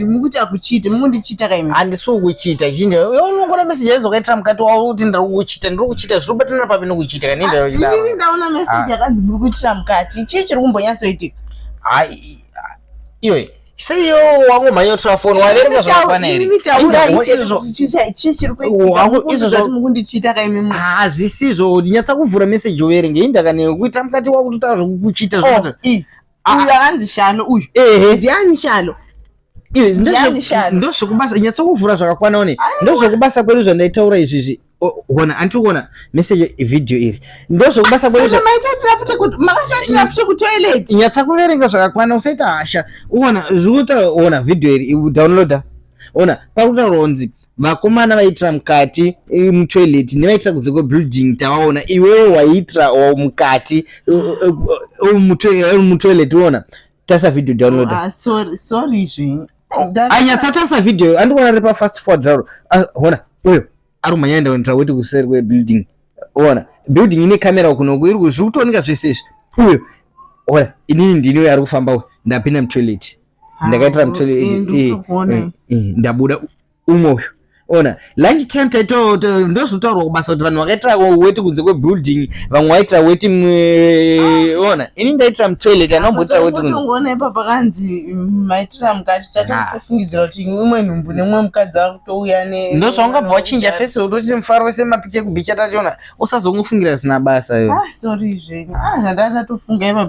mukuti akuchita mundichita kaimi handisi kuchita chinje unongona message yazokaitira mukati wawo kuti ndiri kuchita zvirobatana papi nokuchita kanenda inini ndaona message yakanzi muri kuitira mukati chii chiri kumbonyatsoitika iwe seiyo wangomhanya kutora foni waverenga zvakakwana here mukundichita kaimi zvisizvo nyatsa kuvhura message uverenge indakane kuita mukati wakutotaura zvekukuchita uyu akanzi Shalo uyu ndiani Shalo ndozvekubasa nyatsa kuvhura zvakakwana one ndozvekubasa kwedu zvandaitaura izvizvi ona andikuona message video iri ndozvekubasa kwedu makashatira futi kutoilet nyatsa kuverenga zvakakwana usaita hasha ona zvikuta ona video iri downloada ona pakutaura kunzi vakomana vaitira mukati mutoilet nevaitira kunze kwebuilding tavaona iwewo waiitira mukati mutoilet ona tasa video downloada sorry zvini anyatsa tasa video andikuona ripa fast forward zvaro ona uyo ari kumhanya enda kunoita weti kuseri kwebuilding ona building ine kamera kunoku iri kuzvikutooneka zvese izvi uyo ona inini ndini ari kufamba uyo ndapinda mutoilet ndakaitira mutoilet ndabuda umwe uyo ona lunch time taito ndozvitaurwa kubasa kuti vanhu vakaitira weti kunze kwebuilding vamwe vaitira weti ona ini ndaitira mutoilet anomboitira weti kunze ngona ipapo kanzi maitira mukati tatofungidzira kuti umwe nhumbu nemwe mukadzi akutouya ndozvaungabva wachinja fesi utoti mufaro wese mapicha ekubicha tachona usazongofungira zina basa sorry zveni ndatofunga ipapo